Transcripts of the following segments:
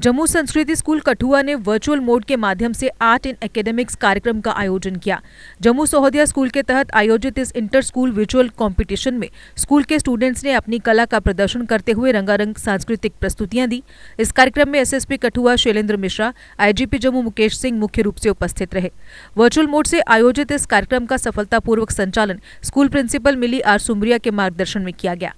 जम्मू संस्कृति स्कूल कठुआ ने virtual mode के माध्यम से आर्ट इन एकेडमिक्स कार्यक्रम का आयोजन किया। जम्मू सोहदिया स्कूल के तहत आयोजित इस इंटर स्कूल विजुअल कंपटीशन में स्कूल के स्टूडेंट्स ने अपनी कला का प्रदर्शन करते हुए रंगारंग सांस्कृतिक प्रस्तुतियां दी। इस कार्यक्रम में एसएसपी कठुआ शैलेंद्र मिश्रा, आईजीपी जम्मू मुकेश सिंह मुख्य रूप से उपस्थित रहे। वर्चुअल मोड से आयोजित इस कार्यक्रम का सफलतापूर्वक संचालन school principal Mili R Sumaria के मार्गदर्शन में किया गया।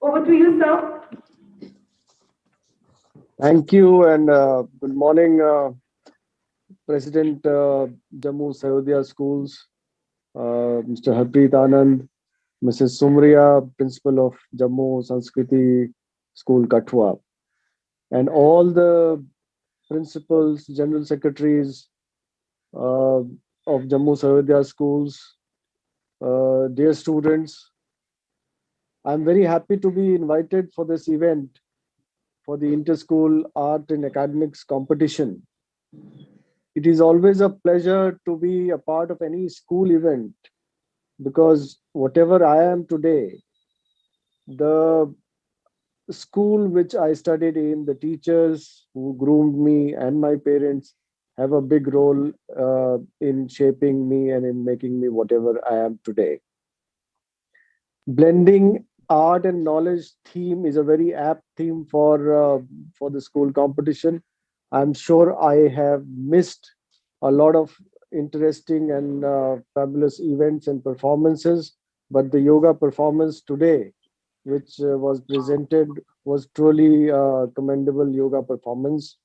Over to you, sir. Thank you and good morning, President Jammu Sayodhya Schools, Mr. Harpreet Anand, Mrs. Sumriya, Principal of Jammu Sanskriti School Kathua, and all the principals, general secretaries of Jammu Sayodhya Schools, dear students. I'm very happy to be invited for this event for the Inter-School Art and Academics competition. It is always a pleasure to be a part of any school event because whatever I am today, the school which I studied in, the teachers who groomed me, and my parents have a big role in shaping me and in making me whatever I am today. Blending art and knowledge theme is a very apt theme for the school competition. I'm sure I have missed a lot of interesting and fabulous events and performances, but the yoga performance today, which was presented, was truly commendable yoga performance.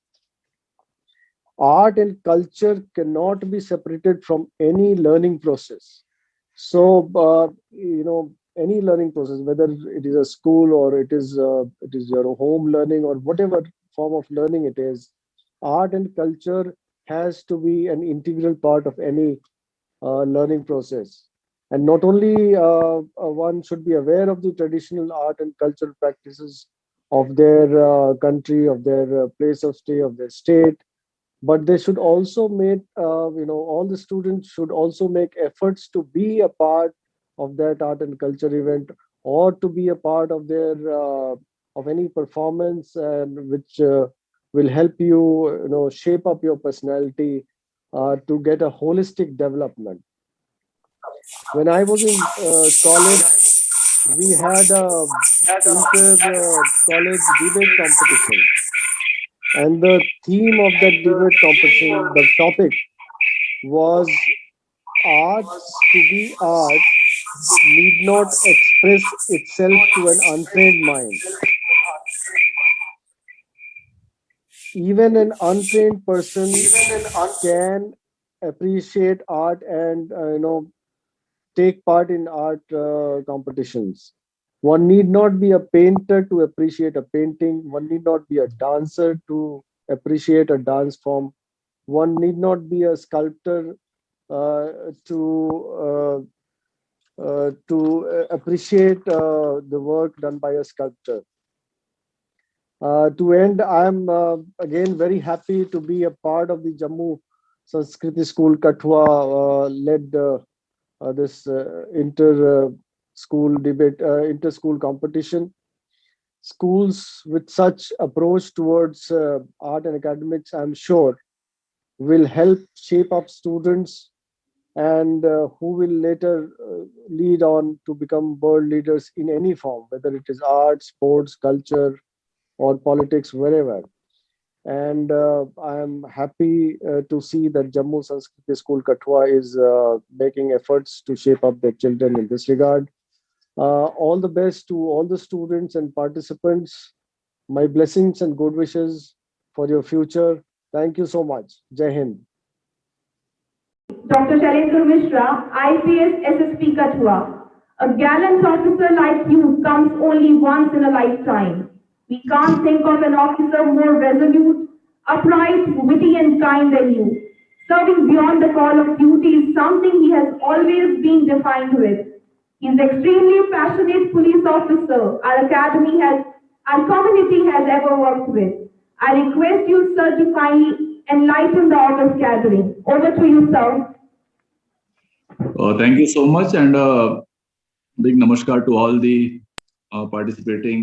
Art and culture cannot be separated from any learning process. So, any learning process, whether it is a school or it is your home learning or whatever form of learning it is, art and culture has to be an integral part of any learning process. And not only one should be aware of the traditional art and cultural practices of their country, of their place of stay, of their state, but they should also make all the students should also make efforts to be a part of that art and culture event or to be a part of their of any performance and which will help you shape up your personality to get a holistic development. When I was in college, we had a inter college debate competition, and the theme of that debate competition, the topic was arts to be art need not express itself to an untrained mind. Even an untrained person can appreciate art and take part in art competitions. One need not be a painter to appreciate a painting. One need not be a dancer to appreciate a dance form. One need not be a sculptor uh, to appreciate the work done by a sculptor. To end, I'm again very happy to be a part of the Jammu Sanskriti School Kathua led this inter school competition. Schools with such approach towards art and academics, I'm sure, will help shape up students and who will later lead on to become world leaders in any form, whether it is art, sports, culture, or politics, wherever. And I am happy to see that Jammu Sanskriti School Kathua is making efforts to shape up their children in this regard. All the best to all the students and participants. My blessings and good wishes for your future. Thank you so much. Jai Hind. Dr. Shailendra Mishra, IPS SSP Kathua. A gallant officer like you comes only once in a lifetime. We can't think of an officer more resolute, upright, witty and kind than you. Serving beyond the call of duty is something he has always been defined with. He is extremely passionate police officer our community has ever worked with. I request you, sir, to kindly enlighten the August gathering. Over to you, sir. Thank you so much, and big namaskar to all the participating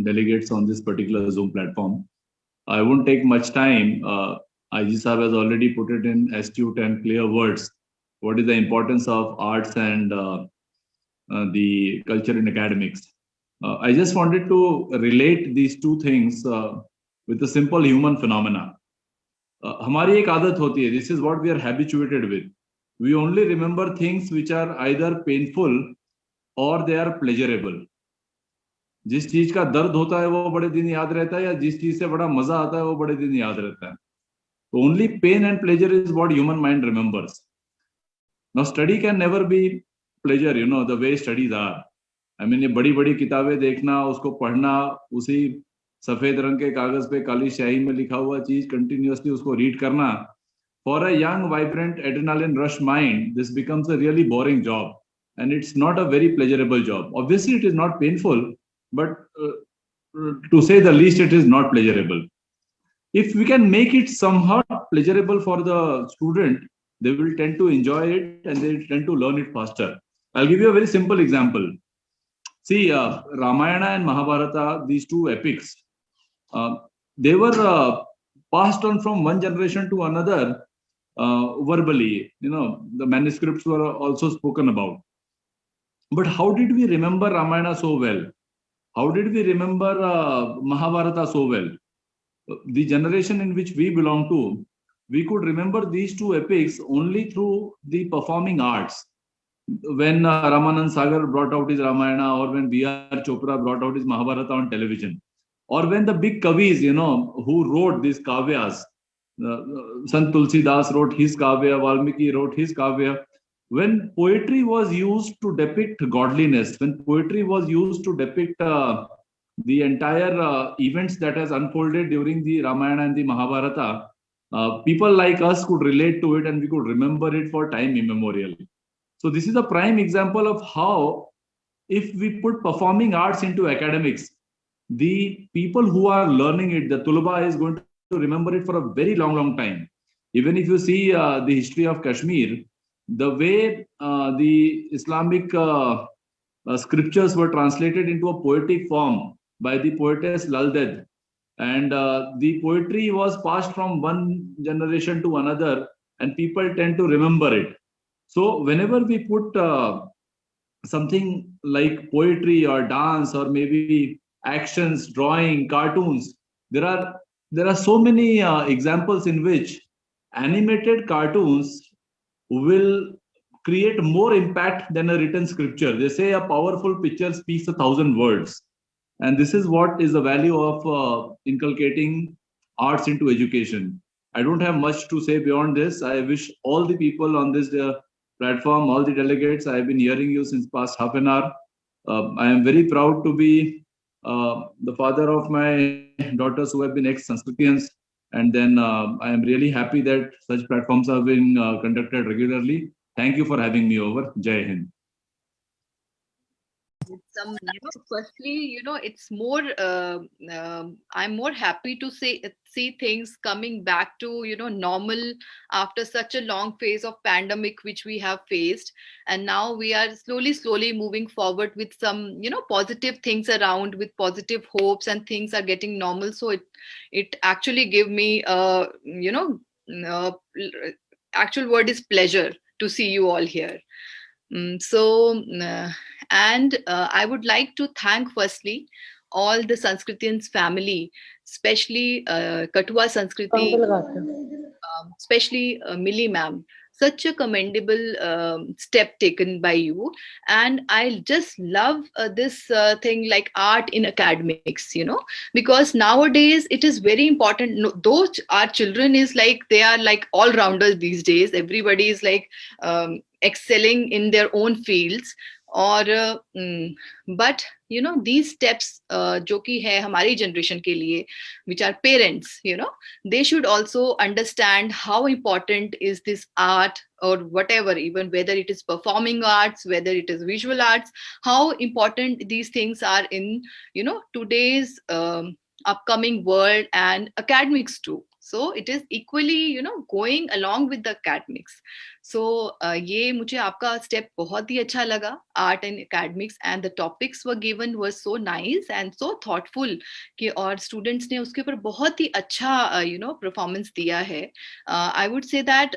delegates on this particular Zoom platform. I won't take much time. IG Sahab has already put it in astute and clear words. What is the importance of arts and the culture in academics? I just wanted to relate these two things with a simple human phenomena. हमारी एक आदत होती है. This is what we are habituated with. We only remember things which are either painful or they are pleasurable. जिस चीज का दर्द होता है वो बड़े दिन याद रहता है, या जिस चीज से बड़ा मजा आता है वो बड़े दिन याद रहता है. So only pain and pleasure is what human mind remembers. Now study can never be pleasure, the way studies are. I mean, ये बड़ी बड़ी किताबें देखना, उसको पढ़ना, उसी सफेद रंग के कागज पे काली स्याही में लिखा हुआ चीज कंटिन्यूअसली उसको रीड करना, for a young, vibrant, adrenaline rush mind, this becomes a really boring job, and it's not a very pleasurable job. Obviously, it is not painful, but to say the least, it is not pleasurable. If we can make it somehow pleasurable for the student, they will tend to enjoy it and they will tend to learn it faster. I'll give you a very simple example. See, Ramayana and Mahabharata, these two epics, they were passed on from one generation to another verbally. The manuscripts were also spoken about. But how did we remember Ramayana so well? How did we remember Mahabharata so well? The generation in which we belong to, we could remember these two epics only through the performing arts. When Ramanand Sagar brought out his Ramayana, or when B.R. Chopra brought out his Mahabharata on television, or when the big Kavis, who wrote these Kavyas, Sant Tulsi Das wrote his Kavya, Valmiki wrote his Kavya. When poetry was used to depict godliness, when poetry was used to depict the entire events that has unfolded during the Ramayana and the Mahabharata, people like us could relate to it and we could remember it for time immemorial. So this is a prime example of how, if we put performing arts into academics, the people who are learning it, the Tulaba is going to remember it for a very long, long time. Even if you see the history of Kashmir, the way the Islamic scriptures were translated into a poetic form by the poetess Lal Ded, and the poetry was passed from one generation to another, and people tend to remember it. So whenever we put something like poetry or dance or maybe actions, drawing, cartoons, there are so many examples in which animated cartoons will create more impact than a written scripture. They say a powerful picture speaks 1,000 words. And this is what is the value of inculcating arts into education. I don't have much to say beyond this. I wish all the people on this platform, all the delegates, I have been hearing you since past half an hour. I am very proud to be the father of my daughters who have been ex-Sanskritians. And then I am really happy that such platforms have been conducted regularly. Thank you for having me over. Jai Hind. Firstly, it's more, I'm more happy to see things coming back to, normal after such a long phase of pandemic, which we have faced. And now we are slowly moving forward with some, positive things around, with positive hopes, and things are getting normal. So it actually gave me, actual word is pleasure to see you all here. And I would like to thank firstly all the Sanskritans family, especially Kathua Sanskriti, especially Millie ma'am. Such a commendable step taken by you. And I just love this thing like art in academics, because nowadays it is very important. No, those our children is like, they are like all rounders these days. Everybody is like excelling in their own fields. और but these steps जो कि है हमारी generation के लिए, which are parents, they should also understand how important is this art or whatever, even whether it is performing arts, whether it is visual arts, how important these things are in today's upcoming world, and academics too. So it is equally going along with the academics. So ये मुझे आपका step बहुत ही अच्छा लगा, art and academics, and the topics were given were so nice and so thoughtful कि और students ने उसके ऊपर बहुत ही अच्छा performance दिया है. I would say that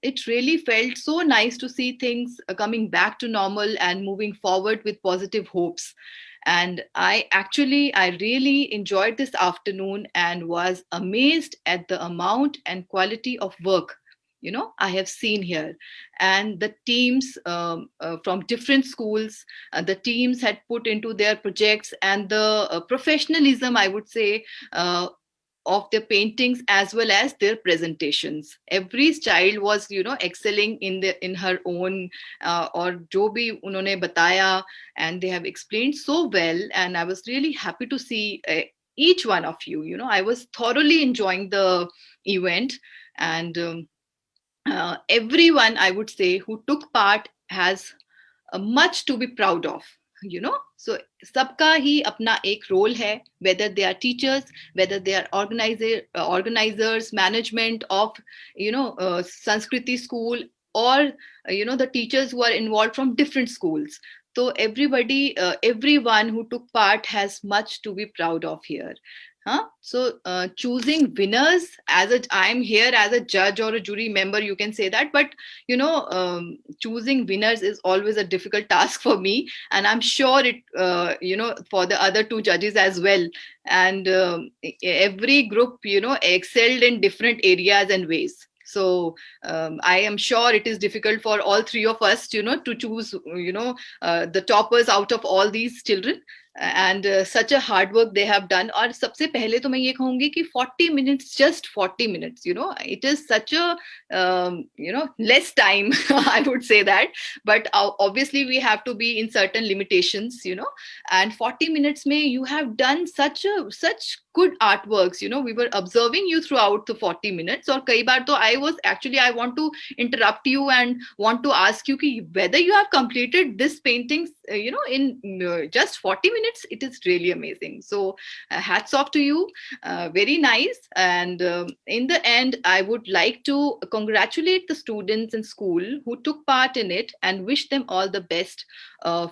it really felt so nice to see things coming back to normal and moving forward with positive hopes. And I really enjoyed this afternoon and was amazed at the amount and quality of work I have seen here. And the teams from different schools, the teams had put into their projects, and the professionalism, I would say, of their paintings as well as their presentations. Every child was excelling in her own और जो भी उन्होंने बताया, and they have explained so well, and I was really happy to see each one of you. I was thoroughly enjoying the event, and everyone, I would say, who took part has much to be proud of. So सबका ही अपना एक role है, whether they are teachers, whether they are organizers, management of Sanskriti school, or the teachers who are involved from different schools. So everybody, everyone who took part has much to be proud of here. So choosing winners, I'm here as a judge or a jury member, you can say that, but choosing winners is always a difficult task for me, and I'm sure it for the other two judges as well. And every group excelled in different areas and ways. So I am sure it is difficult for all three of us to choose the toppers out of all these children. And such a hard work they have done. और सबसे पहले तो मैं ये कहूंगी कि 40 minutes, just 40 minutes, it is such a less time, I would say that, but obviously we have to be in certain limitations, and 40 minutes में you have done such good artworks. We were observing you throughout the 40 minutes, और कई बार तो I want to interrupt you and want to ask you कि whether you have completed this paintings in just 40 minutes. It is really amazing. So hats off to you. Very nice. And in the end, I would like to congratulate the students in school who took part in it and wish them all the best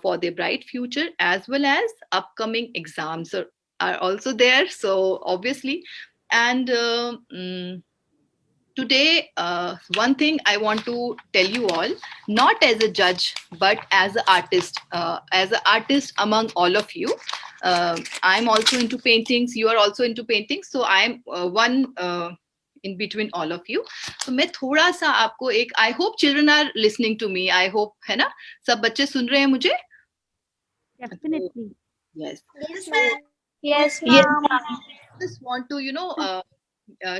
for their bright future, as well as upcoming exams are also there. So obviously, and today, one thing I want to tell you all, not as a judge, but as an artist among all of you. I'm also into paintings. You are also into paintings. So I'm one in between all of you. So मैं थोड़ा सा आपको एक, I hope children are listening to me. I hope, है ना? सब बच्चे सुन रहे हैं मुझे? Definitely. Yes. Yes, ma'am. Yes, ma'am. Just want to,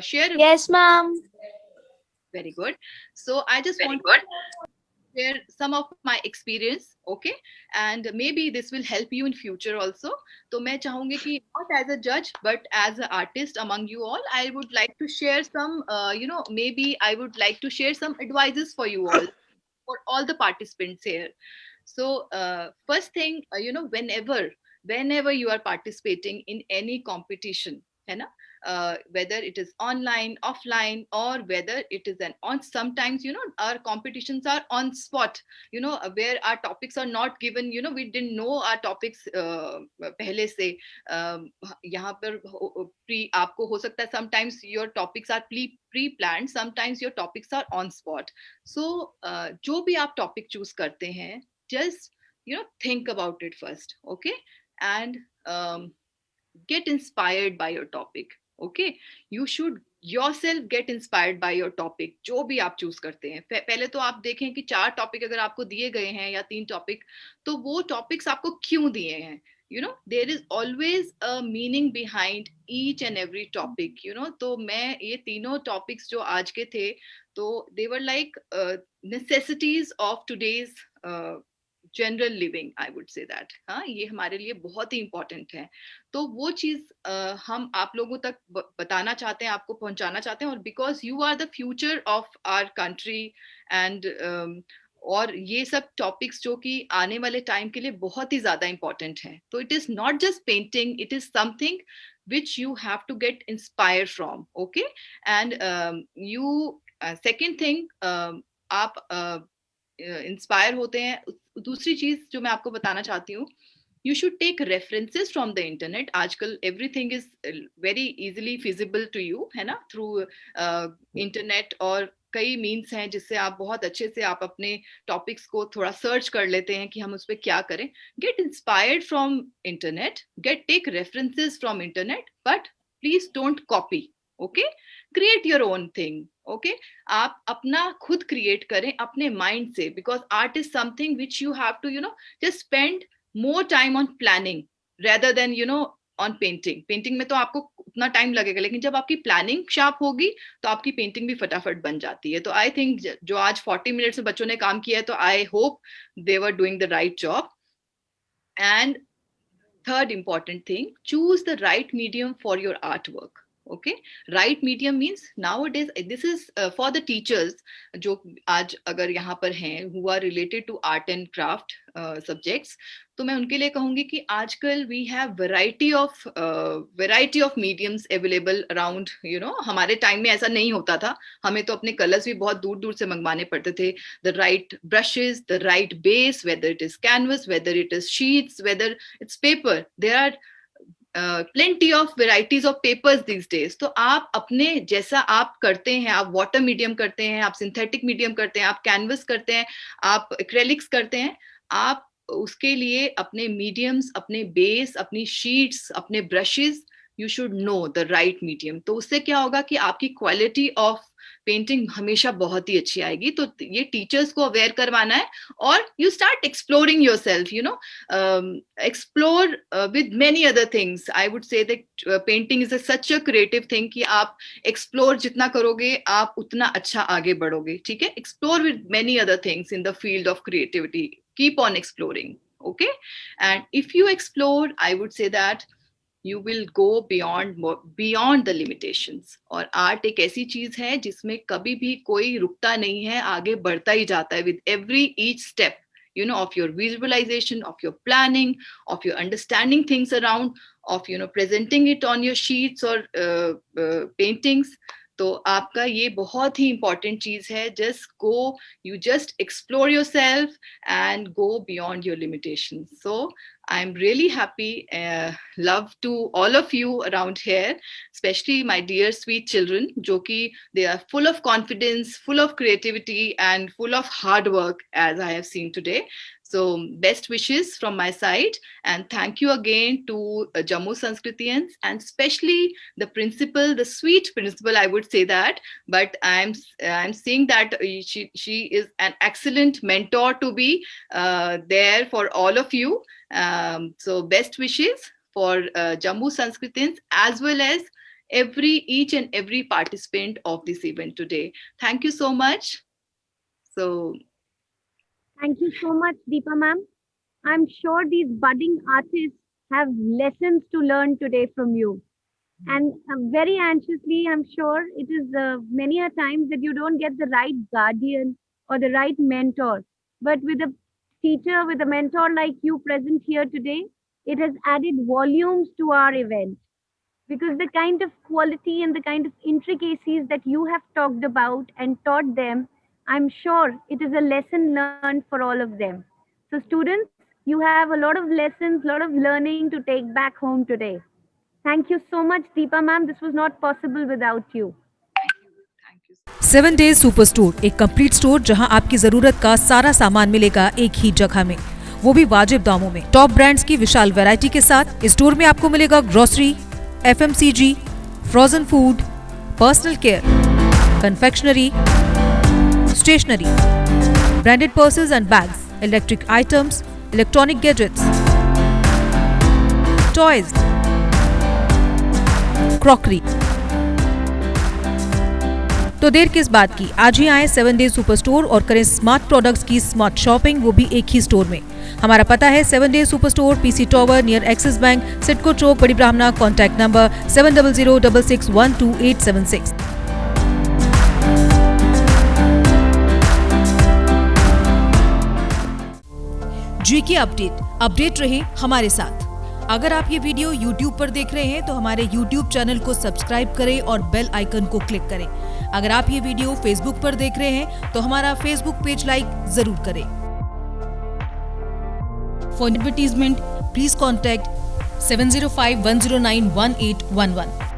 share. Yes, ma'am. Very good. So I just want to share some of my experience, okay? And maybe this will help you in future also. So मैं चाहूंगी कि not as a judge, but as an artist among you all, I would like to share some, maybe I would like to share some advices for you all, for all the participants here. So first thing, whenever you are participating in any competition, है ना? Whether it is online, offline, or whether it is sometimes our competitions are on spot, where our topics are not given, we didn't know our topics पहले से. यहाँ पर आपको हो सकता है sometimes your topics are pre-planned, sometimes your topics are on spot. So जो भी आप topic choose करते हैं, just think about it first, okay? And get inspired by your topic. Okay, you should yourself get inspired by your topic. जो भी आप choose करते हैं, पहले तो आप देखें कि 4 टॉपिक अगर आपको दिए गए हैं या 3 टॉपिक, तो वो टॉपिक्स आपको क्यों दिए हैं. There is always a meaning behind each and every topic. तो मैं ये तीनों टॉपिक्स जो आज के थे, तो they were like necessities of today's general living, I would say that. हाँ, ये हमारे लिए बहुत ही इंपॉर्टेंट है. तो वो चीज हम आप लोगों तक बताना चाहते हैं, आपको पहुंचाना चाहते हैं. और because you are the future of our country and और ये सब टॉपिक्स जो कि आने वाले टाइम के लिए बहुत ही ज्यादा इंपॉर्टेंट है. तो it is not just painting, it is something which you have to get inspired from. Okay, and second thing, आप इंस्पायर होते हैं. दूसरी चीज जो मैं आपको बताना चाहती हूँ, you should take references from the internet. आजकल everything is very easily feasible to you, है ना, through internet. और कई मीन्स हैं जिससे आप बहुत अच्छे से आप अपने टॉपिक्स को थोड़ा सर्च कर लेते हैं कि हम उस पर क्या करें. Get inspired from internet, take references from internet, but please don't copy. Okay, create your own thing. Okay, आप अपना खुद क्रिएट करें अपने माइंड से, because art is something which you have to just spend more time on planning rather than on painting. Painting में तो आपको उतना टाइम लगेगा, लेकिन जब आपकी प्लानिंग शार्प होगी तो आपकी पेंटिंग भी फटाफट बन जाती है. तो आई थिंक जो आज 40 मिनट्स में बच्चों ने काम किया है, तो I hope they were doing the right job. And third important thing, choose the right medium for your art work. Okay, right medium means nowadays this is for the teachers जो आज अगर यहाँ पर हैं who are related to art and craft subjects. तो मैं उनके लिए कहूँगी कि आजकल we have variety of mediums available around. हमारे टाइम में ऐसा नहीं होता था. हमें तो अपने कलर्स भी बहुत दूर दूर से मंगवाने पड़ते थे. The right brushes, the right base, whether it is canvas, whether it is sheets, whether it's paper. There are plenty of varieties of papers these days. तो आप अपने जैसा आप करते हैं, आप वाटर मीडियम करते हैं, आप सिंथेटिक मीडियम करते हैं, आप कैनवस करते हैं, आप एक्रेलिक्स करते हैं, आप उसके लिए अपने मीडियम्स, अपने बेस, अपनी शीट्स, अपने brushes, you should know the right medium. तो उससे क्या होगा कि आपकी क्वालिटी ऑफ पेंटिंग हमेशा बहुत ही अच्छी आएगी. तो ये टीचर्स को अवेयर करवाना है. और you start exploring yourself, explore with many other things. I would say that painting is such a creative thing कि आप एक्सप्लोर जितना करोगे आप उतना अच्छा आगे बढ़ोगे. ठीक है, explore with many other things in the field of creativity. Keep on exploring. Okay, and if you explore, I would say that you will go beyond the limitations. और आर्ट एक ऐसी चीज है जिसमें कभी भी कोई रुकता नहीं है, आगे बढ़ता ही जाता है with each step, of your visualization, of your planning, of your understanding things around, of presenting it on your sheets or paintings. तो आपका ये बहुत ही important चीज है. You just explore yourself and go beyond your limitations. So I'm really happy, love to all of you around here, especially my dear sweet children, जो कि they are full of confidence, full of creativity and full of hard work, as I have seen today. So best wishes from my side, and thank you again to Jammu Sanskritians, and especially the principal, the sweet principal, I would say that, but I'm seeing that she is an excellent mentor to be there for all of you. So best wishes for Jammu Sanskritians as well as each and every participant of this event today. Thank you so much. So Thank you so much, Deepa ma'am. I'm sure these budding artists have lessons to learn today from you. And very anxiously, I'm sure it is many a times that you don't get the right guardian or the right mentor. But with a teacher, with a mentor like you present here today, it has added volumes to our event. Because the kind of quality and the kind of intricacies that you have talked about and taught them, I'm sure it is a lesson learned for all of them. So students, you have a lot of lessons, a lot of learning to take back home today. Thank you so much, Deepa ma'am. This was not possible without you. 7 Days super store, एक complete store जहां आपकी जरूरत का सारा सामान मिलेगा एक ही जगह में. वो भी वाजिब दामों में। टॉप ब्रांड्स की विशाल वैरायटी के साथ इस स्टोर में आपको मिलेगा grocery, FMCG, frozen food, personal care, confectionery, stationery, branded purses and bags, electric items, electronic gadgets, toys, crockery. तो देर किस बात की, आज ही आए 7 Days सुपर स्टोर और करें स्मार्ट प्रोडक्ट्स की स्मार्ट शॉपिंग, वो भी एक ही स्टोर में। हमारा पता है 7 Days super store, PC tower near Axis Bank, CIDCO Chowk, Badi Brahmana. Contact number 7006612876। GK update रहे हमारे साथ। अगर आप ये वीडियो YouTube पर देख रहे हैं तो हमारे YouTube चैनल को सब्सक्राइब करें और बेल आइकन को क्लिक करें। अगर आप ये वीडियो Facebook पर देख रहे हैं तो हमारा Facebook पेज लाइक जरूर करें। For advertisement please contact 7051091811।